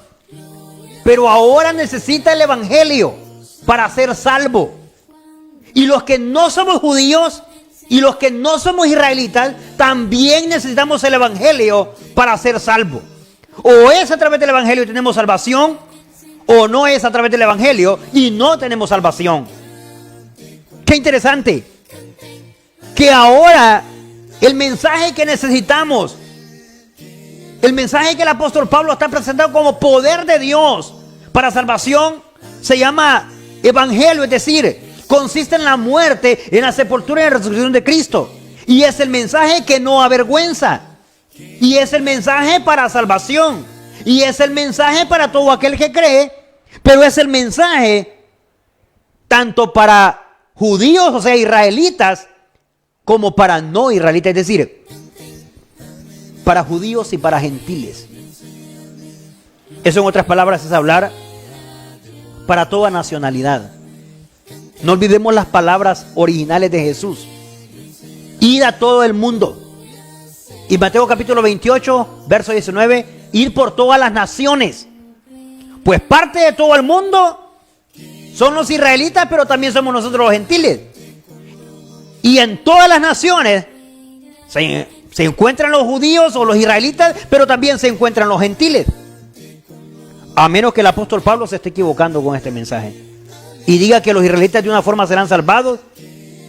pero ahora necesita el evangelio para ser salvo. Y los que no somos judíos y los que no somos israelitas también necesitamos el evangelio para ser salvo. O es a través del evangelio y tenemos salvación, o no es a través del evangelio y no tenemos salvación. Qué interesante que ahora el mensaje que necesitamos, el mensaje que el apóstol Pablo está presentando como poder de Dios para salvación, se llama evangelio, es decir, consiste en la muerte, en la sepultura y en la resurrección de Cristo. Y es el mensaje que no avergüenza. Y es el mensaje para salvación. Y es el mensaje para todo aquel que cree. Pero es el mensaje tanto para judíos, o sea, israelitas, como para no israelitas, es decir, para judíos y para gentiles. Eso, en otras palabras, es hablar para toda nacionalidad. No olvidemos las palabras originales de Jesús. Id a todo el mundo. Y Mateo capítulo 28, verso 19, ir por todas las naciones. Pues parte de todo el mundo son los israelitas, pero también somos nosotros los gentiles. Y en todas las naciones se encuentran los judíos o los israelitas, pero también se encuentran los gentiles. A menos que el apóstol Pablo se esté equivocando con este mensaje y diga que los israelitas de una forma serán salvados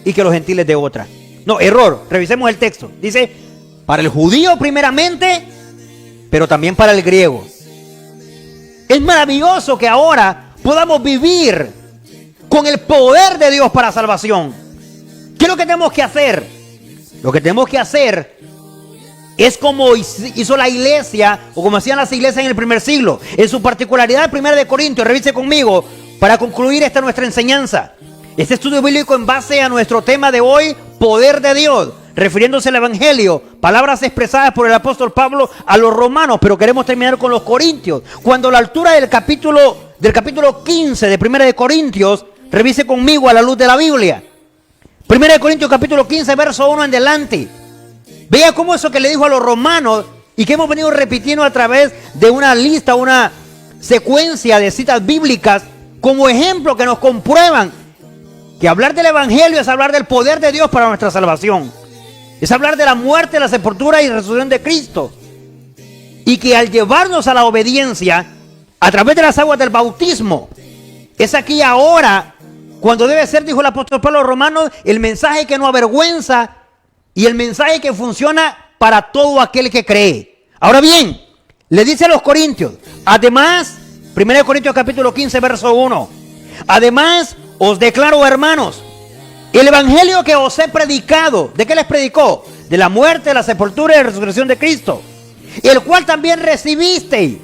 y que los gentiles de otra. No, error. Revisemos el texto. Dice, para el judío primeramente, pero también para el griego. Es maravilloso que ahora podamos vivir con el poder de Dios para salvación. ¿Qué es lo que tenemos que hacer? Lo que tenemos que hacer es como hizo la iglesia, o como hacían las iglesias en el primer siglo. En su particularidad, 1 de Corintios, revise conmigo para concluir esta nuestra enseñanza. Este estudio bíblico en base a nuestro tema de hoy, poder de Dios, refiriéndose al Evangelio, palabras expresadas por el apóstol Pablo a los romanos, pero queremos terminar con los corintios. Cuando a la altura del capítulo 15 de 1 de Corintios, revise conmigo a la luz de la Biblia. 1 de Corintios capítulo 15, verso 1 en adelante. Vea cómo eso que le dijo a los romanos y que hemos venido repitiendo a través de una lista, una secuencia de citas bíblicas como ejemplo que nos comprueban que hablar del Evangelio es hablar del poder de Dios para nuestra salvación. Es hablar de la muerte, la sepultura y resurrección de Cristo. Y que al llevarnos a la obediencia a través de las aguas del bautismo, es aquí ahora cuando debe ser, dijo el apóstol Pablo a los romanos, el mensaje que no avergüenza y el mensaje que funciona para todo aquel que cree. Ahora bien, le dice a los corintios, además, 1 Corintios capítulo 15, verso 1, además os declaro, hermanos, el evangelio que os he predicado, ¿de qué les predicó? De la muerte, la sepultura y la resurrección de Cristo, el cual también recibisteis.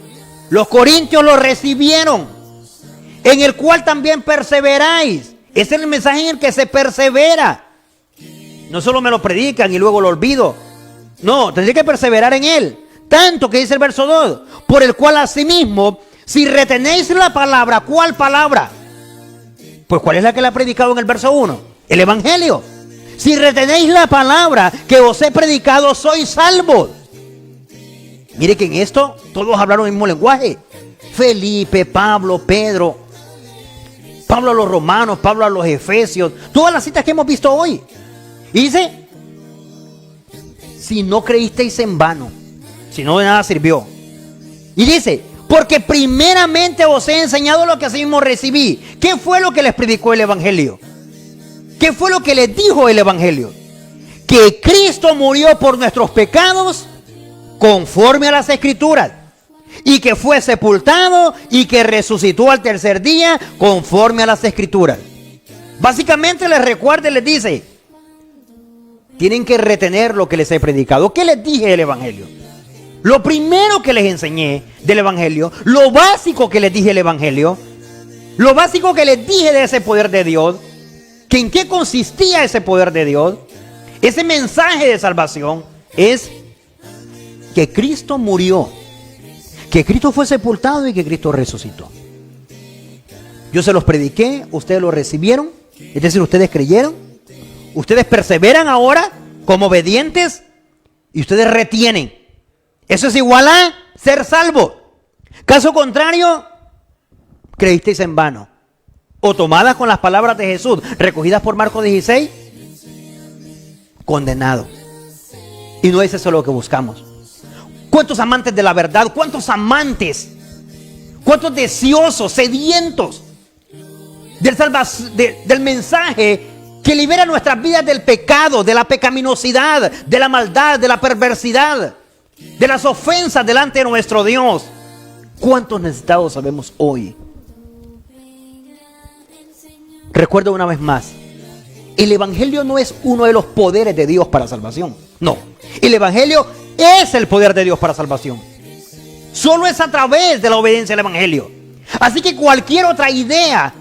Los corintios lo recibieron, en el cual también perseveráis. Ese es el mensaje en el que se persevera. No solo me lo predican y luego lo olvido. No, tendré que perseverar en él. Tanto que dice el verso 2, por el cual asimismo, si retenéis la palabra, ¿cuál palabra? Pues ¿cuál es la que le ha predicado en el verso 1? El evangelio. Si retenéis la palabra que os he predicado, sois salvos. Mire que en esto todos hablaron el mismo lenguaje. Felipe, Pablo, Pedro, Pablo a los romanos, Pablo a los efesios, todas las citas que hemos visto hoy. Y dice, si no creísteis en vano, si no de nada sirvió. Y dice, porque primeramente os he enseñado lo que así mismo recibí. ¿Qué fue lo que les predicó el evangelio? ¿Qué fue lo que les dijo el evangelio? Que Cristo murió por nuestros pecados conforme a las escrituras, y que fue sepultado y que resucitó al tercer día conforme a las escrituras. Básicamente les recuerda y les dice, tienen que retener lo que les he predicado. ¿Qué les dije del evangelio? Lo primero que les enseñé del evangelio, lo básico que les dije del evangelio, lo básico que les dije de ese poder de Dios, que en qué consistía ese poder de Dios, ese mensaje de salvación, es que Cristo murió, que Cristo fue sepultado y que Cristo resucitó. Yo se los prediqué, ustedes lo recibieron, es decir, ustedes creyeron, ustedes perseveran ahora como obedientes y ustedes retienen. Eso es igual a ser salvo. Caso contrario, creísteis en vano. O tomadas con las palabras de Jesús, recogidas por Marcos 16, condenado. Y no es eso lo que buscamos. ¿Cuántos amantes de la verdad? ¿Cuántos amantes? ¿Cuántos deseosos, sedientos del mensaje que libera nuestras vidas del pecado, de la pecaminosidad, de la maldad, de la perversidad, de las ofensas delante de nuestro Dios? ¿Cuántos necesitados sabemos hoy? Recuerdo una vez más, el evangelio no es uno de los poderes de Dios para salvación. No, el evangelio es el poder de Dios para salvación. Solo es a través de la obediencia al evangelio. Así que cualquier otra idea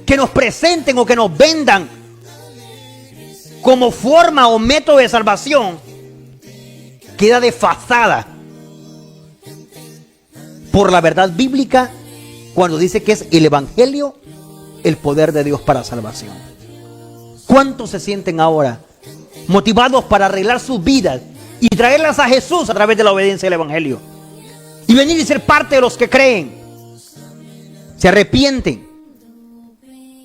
que nos presenten o que nos vendan como forma o método de salvación queda desfasada por la verdad bíblica cuando dice que es el evangelio el poder de Dios para salvación. ¿Cuántos se sienten ahora motivados para arreglar sus vidas y traerlas a Jesús a través de la obediencia al evangelio? Y venir y ser parte de los que creen, se arrepienten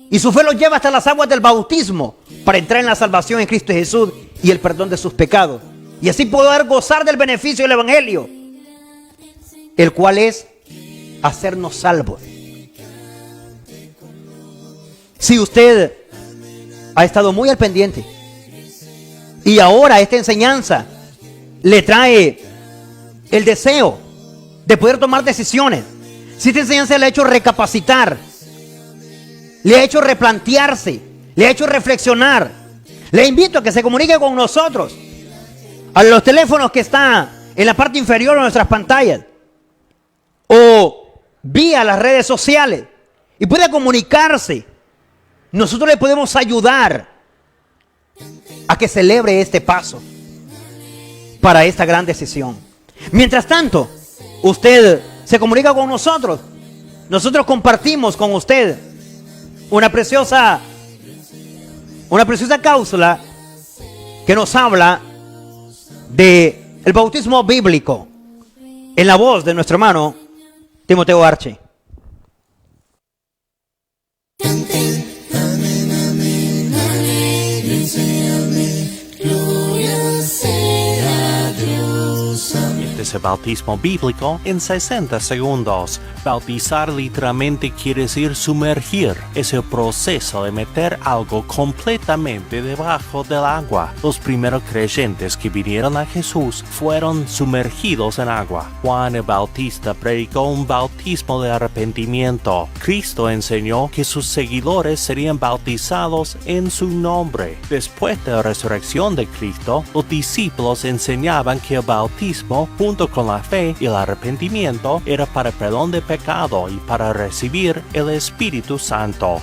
y su fe los lleva hasta las aguas del bautismo para entrar en la salvación en Cristo Jesús y el perdón de sus pecados, y así poder gozar del beneficio del evangelio, el cual es hacernos salvos. Si usted ha estado muy al pendiente y ahora esta enseñanza le trae el deseo de poder tomar decisiones, si esta enseñanza le ha hecho recapacitar, le ha hecho replantearse, le ha hecho reflexionar, le invito a que se comunique con nosotros a los teléfonos que están en la parte inferior de nuestras pantallas o vía las redes sociales y pueda comunicarse. Nosotros le podemos ayudar a que celebre este paso para esta gran decisión. Mientras tanto, usted se comunica con nosotros. Nosotros compartimos con usted una preciosa cápsula que nos habla de el bautismo bíblico en la voz de nuestro hermano Timoteo Arche. Este es el bautismo bíblico en 60 segundos. Bautizar literalmente quiere decir sumergir. Es el proceso de meter algo completamente debajo del agua. Los primeros creyentes que vinieron a Jesús fueron sumergidos en agua. Juan el Bautista predicó un bautismo de arrepentimiento. Cristo enseñó que sus seguidores serían bautizados en su nombre. Después de la resurrección de Cristo, los discípulos enseñaban que el bautismo, junto con la fe y el arrepentimiento, era para el perdón de pecado y para recibir el Espíritu Santo.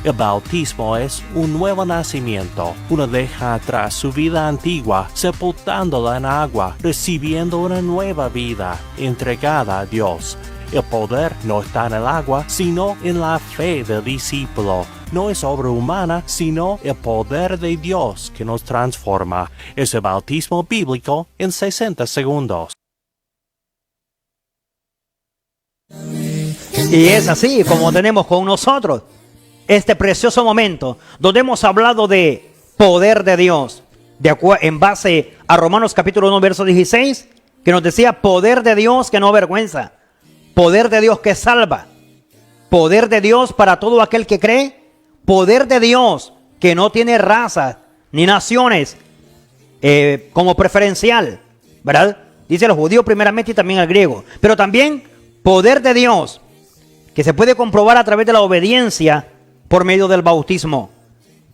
El bautismo es un nuevo nacimiento. Uno deja atrás su vida antigua, sepultándola en agua, recibiendo una nueva vida entregada a Dios. El poder no está en el agua, sino en la fe del discípulo. No es obra humana, sino el poder de Dios que nos transforma. Es el bautismo bíblico en 60 segundos. Y es así como tenemos con nosotros este precioso momento donde hemos hablado de poder de Dios, en base a Romanos capítulo 1 verso 16, que nos decía poder de Dios que no avergüenza, poder de Dios que salva, poder de Dios para todo aquel que cree, poder de Dios que no tiene razas ni naciones como preferencial, ¿verdad? Dice los judíos primeramente y también al griego, pero también poder de Dios que se puede comprobar a través de la obediencia por medio del bautismo.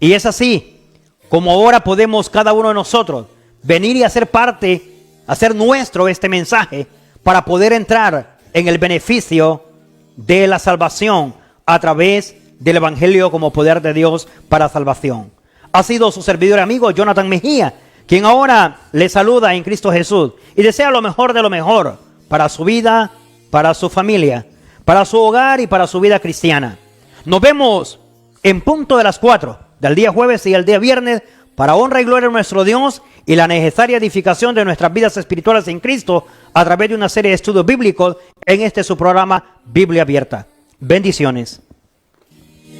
Y es así como ahora podemos cada uno de nosotros venir y hacer parte, hacer nuestro este mensaje para poder entrar en el beneficio de la salvación a través del evangelio como poder de Dios para salvación. Ha sido su servidor y amigo Jonathan Mejía, quien ahora le saluda en Cristo Jesús y desea lo mejor de lo mejor para su vida, para su familia, para su hogar y para su vida cristiana. Nos vemos en punto de las 4 del día jueves y el día viernes para honra y gloria de nuestro Dios y la necesaria edificación de nuestras vidas espirituales en Cristo a través de una serie de estudios bíblicos en este su programa Biblia Abierta. Bendiciones.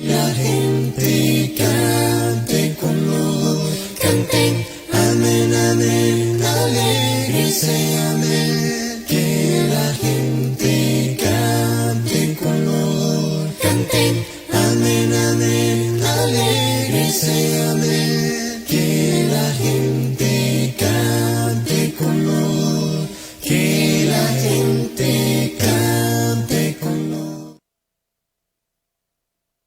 La gente cante con loor, canten, amén, amén, alegrense, amén. Que la gente cante con loor, canten, amén, amén, alegrense, amén. Que la gente cante con loor, que la gente cante con loor.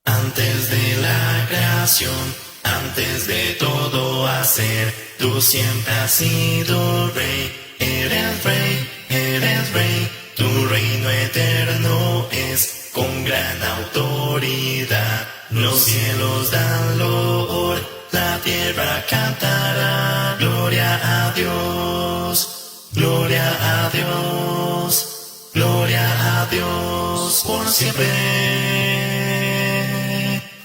Antes de la creación, antes de todo hacer, tú siempre has sido rey, eres rey, eres rey, Tu reino eterno es con gran autoridad. Los cielos dan loor, la tierra cantará. Gloria a Dios, gloria a Dios, gloria a Dios por siempre.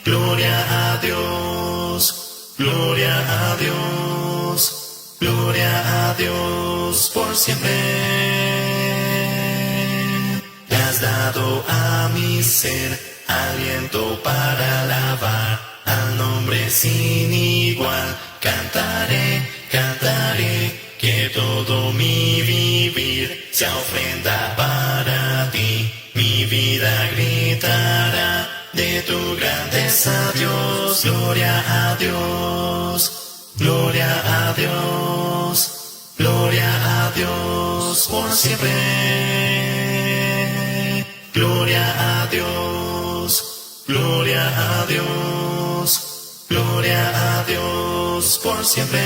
Gloria a Dios, gloria a Dios, gloria a Dios por siempre. Le has dado a mi ser aliento para alabar al nombre sin igual. Cantaré, cantaré, que todo mi vivir sea ofrenda para ti. Mi vida gritará de tu grandeza, Dios. Gloria a Dios, gloria a Dios, gloria a Dios por siempre. Gloria a Dios, gloria a Dios, gloria a Dios por siempre.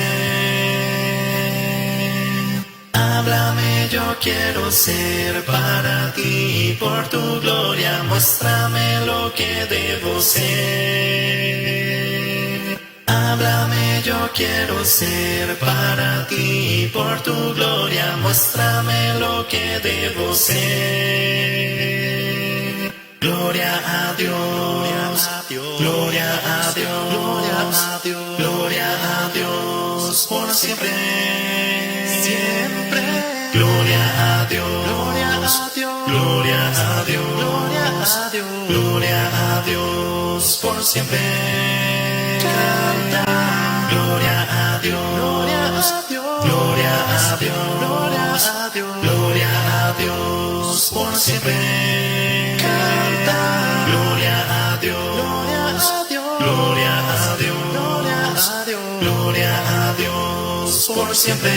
Háblame, yo quiero ser para ti, por tu gloria muéstrame lo que debo ser. Háblame, yo quiero ser para ti, por tu gloria muéstrame lo que debo ser. Gloria a Dios, gloria a Dios, gloria a Dios por siempre. Siempre. Gloria a Dios, gloria a Dios, gloria a Dios por siempre. Gloria a Dios, gloria a Dios, gloria a Dios por siempre. Gloria a Dios, gloria a Dios, gloria a Dios por siempre.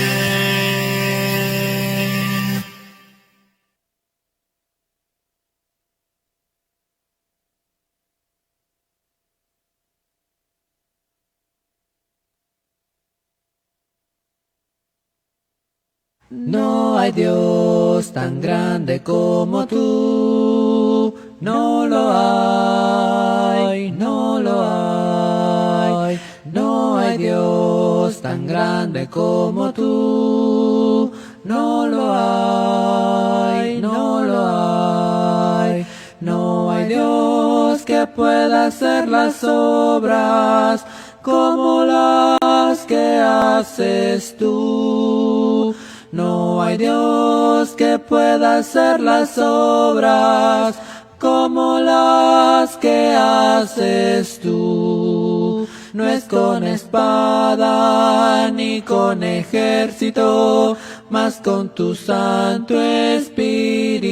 No hay Dios tan grande como tú, no lo hay, no lo hay. No hay Dios tan grande como tú, no lo hay, no lo hay. No hay Dios que pueda hacer las obras como las que haces tú. No hay Dios que pueda hacer las obras como las que haces tú. No es con espada ni con ejército, mas con tu Santo Espíritu.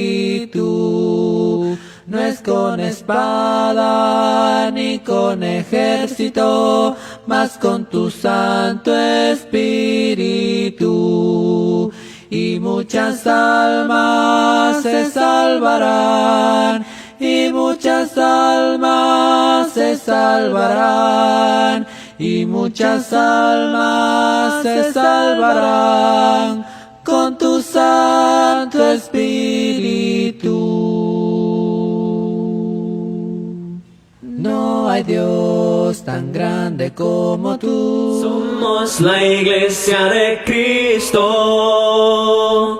No es con espada ni con ejército, mas con tu Santo Espíritu. Y muchas almas se salvarán, y muchas almas se salvarán, y muchas almas se salvarán con tu Santo Espíritu. No hay Dios tan grande como tú. Somos la iglesia de Cristo.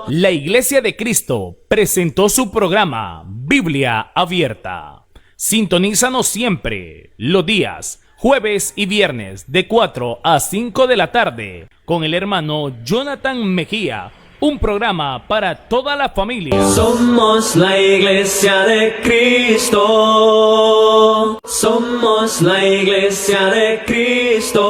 La Iglesia de Cristo presentó su programa Biblia Abierta. Sintonízanos siempre los días jueves y viernes de 4 a 5 de la tarde con el hermano Jonathan Mejía, un programa para toda la familia. Somos la iglesia de Cristo. Somos la iglesia de Cristo.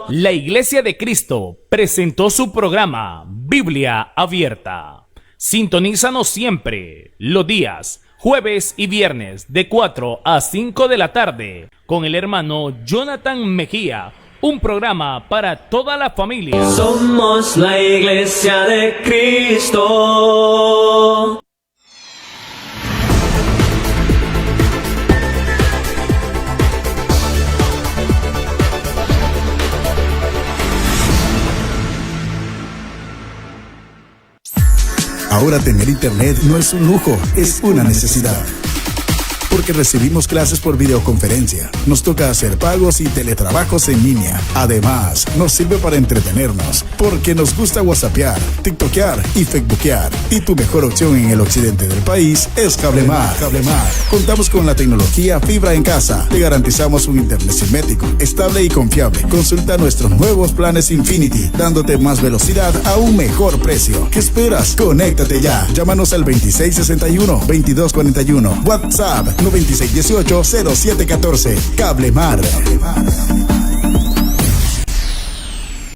La Iglesia de Cristo presentó su programa Biblia Abierta. Sintonízanos siempre los días jueves y viernes de 4 a 5 de la tarde con el hermano Jonathan Mejía, un programa para toda la familia. Somos la iglesia de Cristo. Ahora tener internet no es un lujo, es una necesidad. Porque recibimos clases por videoconferencia, nos toca hacer pagos y teletrabajos en línea. Además, nos sirve para entretenernos, porque nos gusta whatsappear, tiktokear y facebookear. Y tu mejor opción en el occidente del país es Cablemar. Contamos con la tecnología fibra en casa. Te garantizamos un internet simétrico, estable y confiable. Consulta nuestros nuevos planes Infinity, dándote más velocidad a un mejor precio. ¿Qué esperas? Conéctate ya. Llámanos al 2661-2241. WhatsApp 9618-0714. Cablemar.